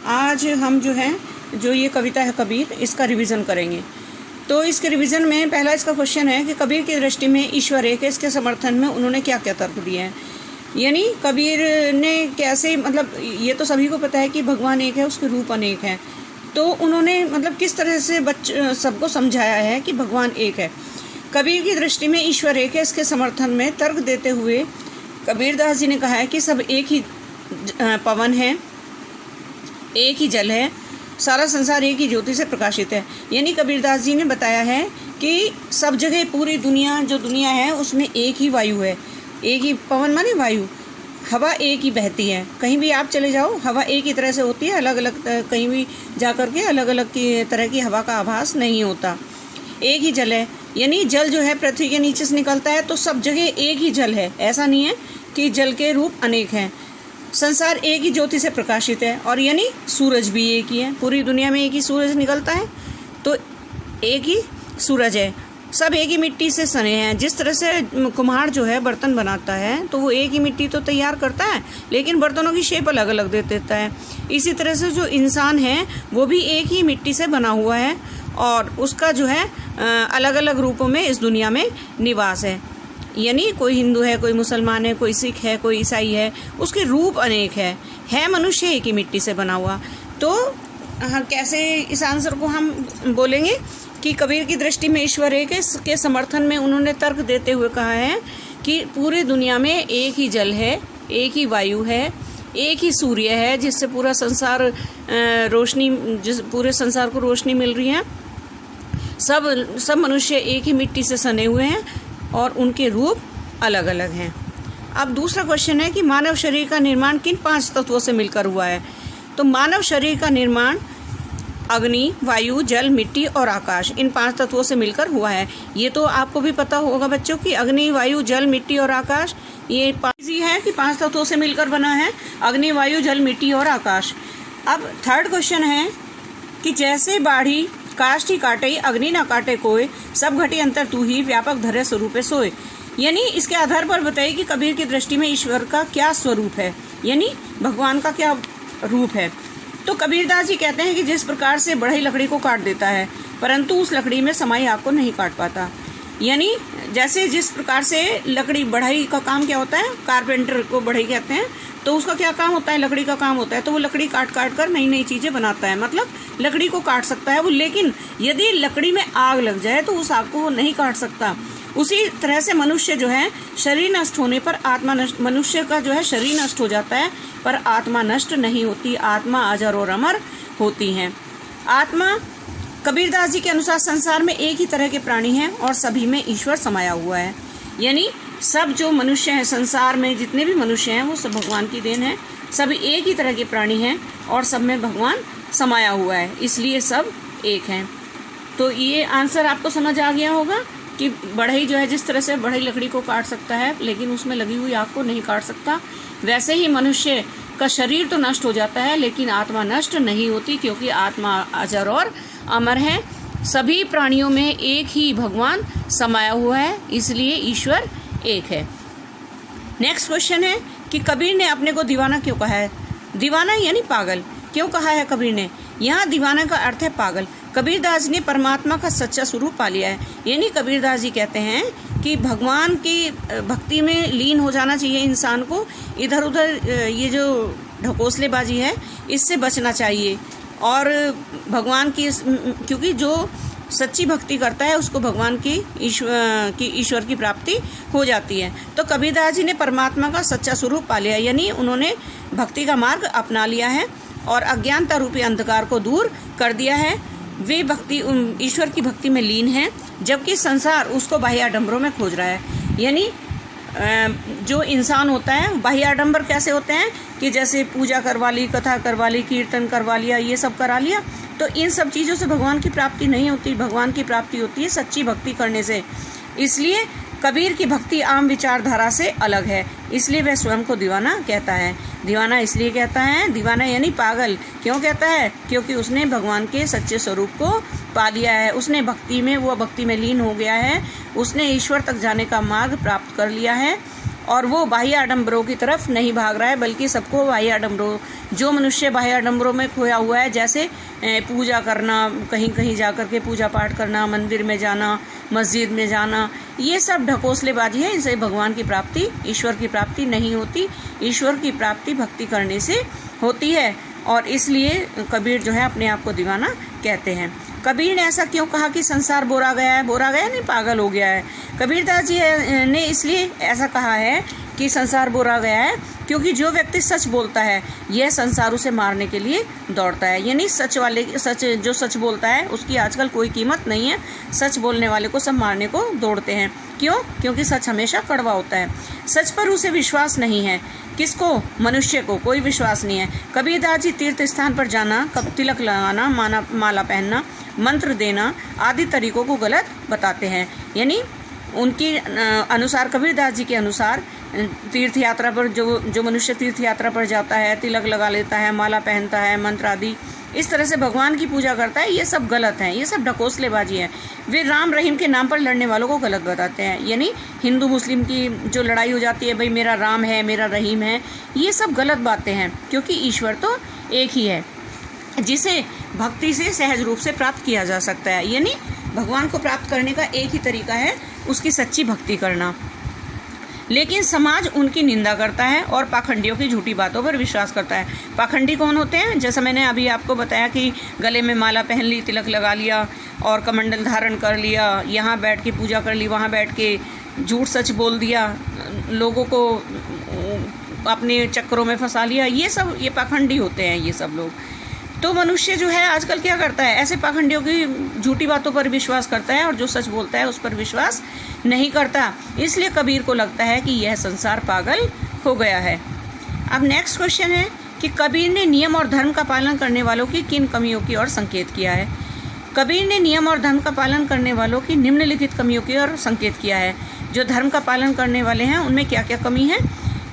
आज हम जो ये कविता है कबीर, इसका रिवीजन करेंगे। तो इसके रिवीजन में पहला इसका क्वेश्चन है कि कबीर की दृष्टि में ईश्वर एक है, इसके समर्थन में उन्होंने क्या क्या तर्क दिए हैं। यानी कबीर ने कैसे, मतलब ये तो सभी को पता है कि भगवान एक है, उसके रूप अनेक हैं, तो उन्होंने मतलब किस तरह से सबको समझाया है कि भगवान एक है। कबीर की दृष्टि में ईश्वर एक है, इसके समर्थन में तर्क देते हुए कबीरदास जी ने कहा है कि सब एक ही पवन है, एक ही जल है, सारा संसार एक ही ज्योति से प्रकाशित है। यानी कबीरदास जी ने बताया है कि सब जगह पूरी दुनिया जो दुनिया है उसमें एक ही वायु है, एक ही पवन माने वायु, हवा एक ही बहती है। कहीं भी आप चले जाओ हवा एक ही तरह से होती है, अलग अलग कहीं भी जा कर के अलग अलग की तरह की हवा का आभास नहीं होता। एक ही जल है, यानी जल जो है पृथ्वी के नीचे से निकलता है तो सब जगह एक ही जल है, ऐसा नहीं है कि जल के रूप अनेक हैं। संसार एक ही ज्योति से प्रकाशित है, और यानी सूरज भी एक ही है, पूरी दुनिया में एक ही सूरज निकलता है तो एक ही सूरज है। सब एक ही मिट्टी से सने हैं। जिस तरह से कुम्हार जो है बर्तन बनाता है तो वो एक ही मिट्टी तो तैयार करता है, लेकिन बर्तनों की शेप अलग अलग दे देता है। इसी तरह से जो इंसान है वो भी एक ही मिट्टी से बना हुआ है और उसका जो है अलग अलग रूपों में इस दुनिया में निवास है। यानी कोई हिंदू है, कोई मुसलमान है, कोई सिख है, कोई ईसाई है, उसके रूप अनेक है मनुष्य एक ही मिट्टी से बना हुआ। तो कैसे इस आंसर को हम बोलेंगे कि कबीर की दृष्टि में ईश्वर एक है, इसके समर्थन में उन्होंने तर्क देते हुए कहा है कि पूरी दुनिया में एक ही जल है, एक ही वायु है, एक ही सूर्य है जिससे पूरा संसार रोशनी, जिस पूरे संसार को रोशनी मिल रही है। सब मनुष्य एक ही मिट्टी से सने हुए हैं और उनके रूप अलग अलग हैं। अब दूसरा क्वेश्चन है कि मानव शरीर का निर्माण किन 5 तत्वों से मिलकर हुआ है। तो मानव शरीर का निर्माण अग्नि, वायु, जल, मिट्टी और आकाश, इन 5 तत्वों से मिलकर हुआ है। ये तो आपको भी पता होगा बच्चों कि अग्नि, वायु, जल, मिट्टी और आकाश ये 5 ही है कि 5 तत्वों से मिलकर बना है, अग्नि, वायु, जल, मिट्टी और आकाश। अब थर्ड क्वेश्चन है कि जैसे बाढ़ी काष्ठ ही काटे, अग्नि ना काटे कोई, सब घटी अंतर तू ही, व्यापक धरे स्वरूपे सोए। यानी इसके आधार पर बताइए कि कबीर की दृष्टि में ईश्वर का क्या स्वरूप है, यानी भगवान का क्या रूप है। तो कबीरदास जी कहते हैं कि जिस प्रकार से बढ़ई लकड़ी को काट देता है परंतु उस लकड़ी में समाई आग को नहीं काट पाता। यानी जैसे जिस प्रकार से लकड़ी, बढ़ई का काम क्या होता है, कारपेंटर को बढ़ई कहते हैं, तो उसका क्या काम होता है, लकड़ी का काम होता है, तो वो लकड़ी काट काट कर नई नई चीज़ें बनाता है, मतलब लकड़ी को काट सकता है वो। लेकिन यदि लकड़ी में आग लग जाए तो उस आग को वो नहीं काट सकता। उसी तरह से मनुष्य जो है शरीर नष्ट होने पर आत्मा नष्ट, मनुष्य का जो है शरीर नष्ट हो जाता है पर आत्मा नष्ट नहीं होती, आत्मा अजर और अमर होती है। आत्मा, कबीरदास जी के अनुसार संसार में एक ही तरह के प्राणी हैं और सभी में ईश्वर समाया हुआ है। यानी सब जो मनुष्य हैं, संसार में जितने भी मनुष्य हैं वो सब भगवान की देन है, सभी एक ही तरह के प्राणी हैं और सब में भगवान समाया हुआ है, इसलिए सब एक हैं। तो ये आंसर आपको समझ आ गया होगा कि बढ़ई जो है जिस तरह से बढ़ई लकड़ी को काट सकता है लेकिन उसमें लगी हुई आग को नहीं काट सकता, वैसे ही मनुष्य का शरीर तो नष्ट हो जाता है लेकिन आत्मा नष्ट नहीं होती, क्योंकि आत्मा अजर और अमर है। सभी प्राणियों में एक ही भगवान समाया हुआ है, इसलिए ईश्वर एक है। नेक्स्ट क्वेश्चन है कि कबीर ने अपने को दीवाना क्यों कहा है। दीवाना यानी पागल क्यों कहा है कबीर ने। यहाँ दीवाना का अर्थ है पागल। कबीरदास ने परमात्मा का सच्चा स्वरूप पा लिया है। यानी कबीरदास जी कहते हैं कि भगवान की भक्ति में लीन हो जाना चाहिए इंसान को, इधर उधर ये जो ढकोसलेबाजी है इससे बचना चाहिए। और भगवान की, क्योंकि जो सच्ची भक्ति करता है उसको भगवान की ईश्वर की प्राप्ति हो जाती है। तो कबीरदास जी ने परमात्मा का सच्चा स्वरूप पा लिया, यानी उन्होंने भक्ति का मार्ग अपना लिया है और अज्ञानता रूपी अंधकार को दूर कर दिया है। वे भक्ति, ईश्वर की भक्ति में लीन हैं, जबकि संसार उसको बाह्य आडंबरों में खोज रहा है। यानी जो इंसान होता है, बाह्य आडंबर कैसे होते हैं कि जैसे पूजा करवा ली, कथा करवा ली, कीर्तन करवा लिया, ये सब करा लिया, तो इन सब चीज़ों से भगवान की प्राप्ति नहीं होती। भगवान की प्राप्ति होती है सच्ची भक्ति करने से। इसलिए कबीर की भक्ति आम विचारधारा से अलग है, इसलिए वह स्वयं को दीवाना कहता है। दीवाना इसलिए कहता है, दीवाना यानी पागल क्यों कहता है, क्योंकि उसने भगवान के सच्चे स्वरूप को पा लिया है, उसने भक्ति में, वो भक्ति में लीन हो गया है, उसने ईश्वर तक जाने का मार्ग प्राप्त कर लिया है और वो बाह्य आडंबरों की तरफ नहीं भाग रहा है, बल्कि सबको बाह्य आडंबरों, जो मनुष्य बाह्य आडंबरों में खोया हुआ है, जैसे पूजा करना, कहीं कहीं जा कर के पूजा पाठ करना, मंदिर में जाना, मस्जिद में जाना, ये सब ढकोसलेबाजी है। इनसे भगवान की प्राप्ति, ईश्वर की प्राप्ति नहीं होती। ईश्वर की प्राप्ति भक्ति करने से होती है, और इसलिए कबीर जो है अपने आप को दीवाना कहते हैं। कबीर ने ऐसा क्यों कहा कि संसार बोरा गया है? बोरा गया नहीं, पागल हो गया है। कबीरदास जी ने इसलिए ऐसा कहा है कि संसार बोरा गया है, क्योंकि जो व्यक्ति सच बोलता है यह संसार उसे मारने के लिए दौड़ता है। यानी जो सच बोलता है उसकी आजकल कोई कीमत नहीं है। सच बोलने वाले को सब मारने को दौड़ते हैं। क्यों? क्योंकि सच हमेशा कड़वा होता है। सच पर उसे विश्वास नहीं है। किसको? मनुष्य को कोई विश्वास नहीं है। कबीरदास जी तीर्थ स्थान पर जाना, तिलक लगाना, माला पहनना, मंत्र देना आदि तरीकों को गलत बताते हैं। यानी उनके अनुसार, कबीरदास जी के अनुसार, तीर्थ यात्रा पर जो मनुष्य तीर्थ यात्रा पर जाता है, तिलक लगा लेता है, माला पहनता है, मंत्र आदि इस तरह से भगवान की पूजा करता है, ये सब गलत है। ये सब ढकोसलेबाजी है। वे राम रहीम के नाम पर लड़ने वालों को गलत बताते हैं। यानी हिंदू मुस्लिम की जो लड़ाई हो जाती है, भाई मेरा राम है, मेरा रहीम है, ये सब गलत बातें हैं, क्योंकि ईश्वर तो एक ही है जिसे भक्ति से सहज रूप से प्राप्त किया जा सकता है। यानी भगवान को प्राप्त करने का एक ही तरीका है, उसकी सच्ची भक्ति करना। लेकिन समाज उनकी निंदा करता है और पाखंडियों की झूठी बातों पर विश्वास करता है। पाखंडी कौन होते हैं? जैसा मैंने अभी आपको बताया कि गले में माला पहन ली, तिलक लगा लिया और कमंडल धारण कर लिया, यहाँ बैठ के पूजा कर ली, वहाँ बैठ के झूठ सच बोल दिया, लोगों को अपने चक्करों में फंसा लिया, ये पाखंडी होते हैं ये सब लोग। तो मनुष्य जो है आजकल क्या करता है? ऐसे पाखंडियों की झूठी बातों पर विश्वास करता है और जो सच बोलता है उस पर विश्वास नहीं करता। इसलिए कबीर को लगता है कि यह संसार पागल हो गया है। अब नेक्स्ट क्वेश्चन है कि कबीर ने नियम और धर्म का पालन करने वालों की किन कमियों की ओर संकेत किया है? कबीर ने नियम और धर्म का पालन करने वालों की निम्नलिखित कमियों की ओर संकेत किया है। जो धर्म का पालन करने वाले हैं उनमें क्या क्या कमी है?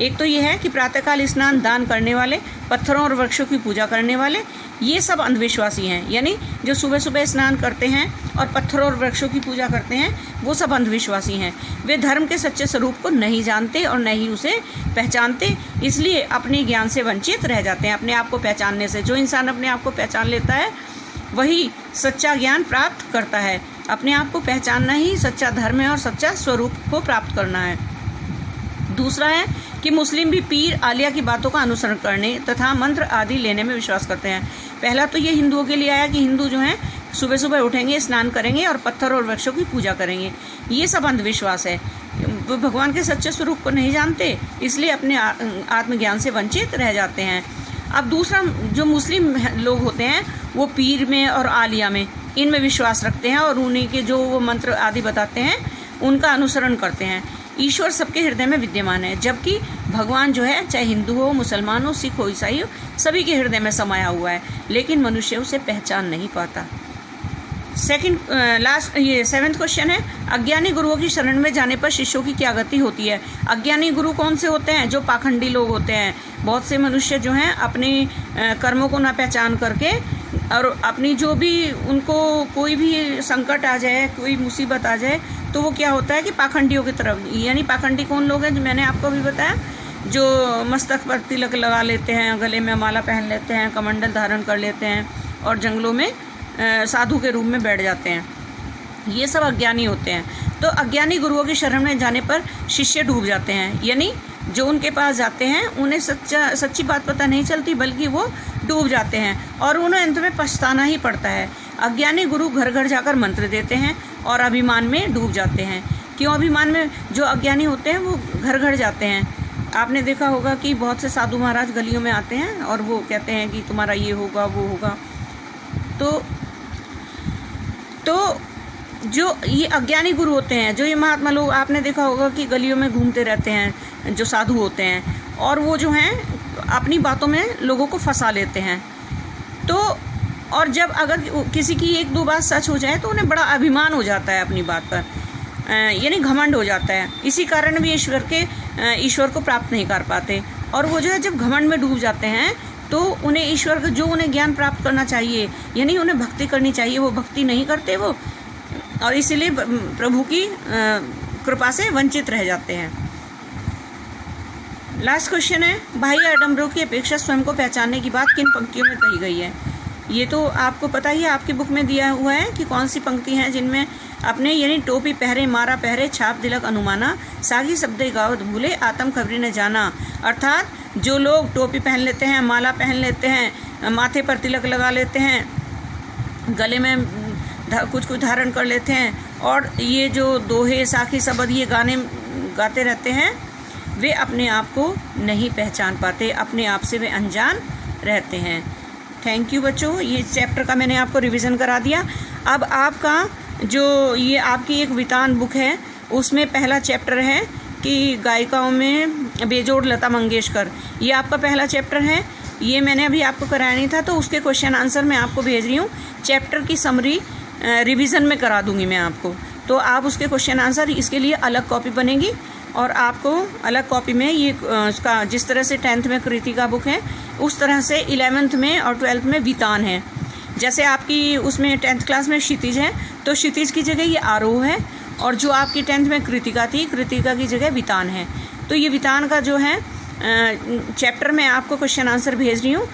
एक तो यह है कि प्रातःकाल स्नान दान करने वाले, पत्थरों और वृक्षों की पूजा करने वाले, ये सब अंधविश्वासी हैं। यानी जो सुबह सुबह स्नान करते हैं और पत्थरों और वृक्षों की पूजा करते हैं वो सब अंधविश्वासी हैं। वे धर्म के सच्चे स्वरूप को नहीं जानते और न ही उसे पहचानते, इसलिए अपने ज्ञान से वंचित रह जाते हैं। अपने आप को पहचानने से, जो इंसान अपने आप को पहचान लेता है वही सच्चा ज्ञान प्राप्त करता है। अपने आप को पहचानना ही सच्चा धर्म है और सच्चा स्वरूप को प्राप्त करना है। दूसरा है कि मुस्लिम भी पीर आलिया की बातों का अनुसरण करने तथा मंत्र आदि लेने में विश्वास करते हैं। पहला तो ये हिंदुओं के लिए आया कि हिंदू जो हैं सुबह सुबह उठेंगे, स्नान करेंगे और पत्थर और वृक्षों की पूजा करेंगे। ये सब अंधविश्वास है। वो भगवान के सच्चे स्वरूप को नहीं जानते, इसलिए अपने आत्मज्ञान से वंचित रह जाते हैं। अब दूसरा, जो मुस्लिम लोग होते हैं वो पीर में और आलिया में, इनमें विश्वास रखते हैं और उन्हीं के जो वो मंत्र आदि बताते हैं उनका अनुसरण करते हैं। ईश्वर सबके हृदय में विद्यमान है, जबकि भगवान जो है चाहे हिंदू हो, मुसलमान हो, सिख हो, ईसाई हो, सभी के हृदय में समाया हुआ है, लेकिन मनुष्य उसे पहचान नहीं पाता। सेवेंथ क्वेश्चन है, अज्ञानी गुरुओं की शरण में जाने पर शिष्यों की क्या गति होती है? अज्ञानी गुरु कौन से होते हैं? जो पाखंडी लोग होते हैं। बहुत से मनुष्य जो हैं अपने कर्मों को ना पहचान करके और अपनी जो भी उनको कोई भी संकट आ जाए, कोई मुसीबत आ जाए, तो वो क्या होता है कि पाखंडियों की तरफ, यानी पाखंडी कौन लोग हैं? जो मैंने आपको अभी बताया, जो मस्तक पर तिलक लगा लेते हैं, गले में माला पहन लेते हैं, कमंडल धारण कर लेते हैं और जंगलों में साधु के रूप में बैठ जाते हैं, ये सब अज्ञानी होते हैं। तो अज्ञानी गुरुओं की शरण में जाने पर शिष्य डूब जाते हैं। यानी जो उनके पास जाते हैं उन्हें सच्ची बात पता नहीं चलती, बल्कि वो डूब जाते हैं और उन्हें अंत में पछताना ही पड़ता है। अज्ञानी गुरु घर घर जाकर मंत्र देते हैं और अभिमान में डूब जाते हैं। क्यों अभिमान में? जो अज्ञानी होते हैं वो घर घर जाते हैं। आपने देखा होगा कि बहुत से साधु महाराज गलियों में आते हैं और वो कहते हैं कि तुम्हारा ये होगा वो होगा। तो जो ये अज्ञानी गुरु होते हैं, जो ये महात्मा लोग, आपने देखा होगा कि गलियों में घूमते रहते हैं जो साधु होते हैं, और वो जो हैं अपनी बातों में लोगों को फंसा लेते हैं। तो और जब अगर किसी की एक दो बात सच हो जाए तो उन्हें बड़ा अभिमान हो जाता है अपनी बात पर, यानी घमंड हो जाता है। इसी कारण भी ईश्वर को प्राप्त नहीं कर पाते। और वो जो है जब घमंड में डूब जाते हैं तो उन्हें ईश्वर जो उन्हें ज्ञान प्राप्त करना चाहिए, यानी उन्हें भक्ति करनी चाहिए, वो भक्ति नहीं करते वो, और इसीलिए प्रभु की कृपा से वंचित रह जाते हैं। लास्ट क्वेश्चन है, बाह्य आडंबरों की अपेक्षा स्वयं को पहचानने की बात किन पंक्तियों में कही गई है। ये तो आपको पता ही है, आपकी बुक में दिया हुआ है कि कौन सी पंक्ति हैं जिनमें अपने यानी टोपी पहरे मारा पहरे छाप तिलक अनुमाना सागी शब्द गावत भूले आत्म खबरी ने जाना। अर्थात जो लोग टोपी पहन लेते हैं, माला पहन लेते हैं, माथे पर तिलक लगा लेते हैं, गले में कुछ धारण कर लेते हैं और ये जो दोहे साखी शब्द ये गाने गाते रहते हैं, वे अपने आप को नहीं पहचान पाते, अपने आप से वे अनजान रहते हैं। थैंक यू बच्चों, ये चैप्टर का मैंने आपको रिवीजन करा दिया। अब आपका जो ये आपकी एक वितान बुक है उसमें पहला चैप्टर है कि गायिकाओं में बेजोड़ लता मंगेशकर, ये आपका पहला चैप्टर है। ये मैंने अभी आपको कराया नहीं था, तो उसके क्वेश्चन आंसर मैं आपको भेज रही हूँ। चैप्टर की समरी रिवीजन में करा दूंगी मैं आपको, तो आप उसके क्वेश्चन आंसर, इसके लिए अलग कॉपी बनेगी और आपको अलग कॉपी में ये उसका जिस तरह से 10th में कृतिका बुक है उस तरह से 11th में और 12th में वितान है। जैसे आपकी उसमें 10th क्लास में क्षितिज है तो क्षितिज की जगह ये आरोह है, और जो आपकी 10th में कृतिका थी, कृतिका की जगह वितान है। तो ये वितान का जो है चैप्टर में आपको क्वेश्चन आंसर भेज रही हूँ।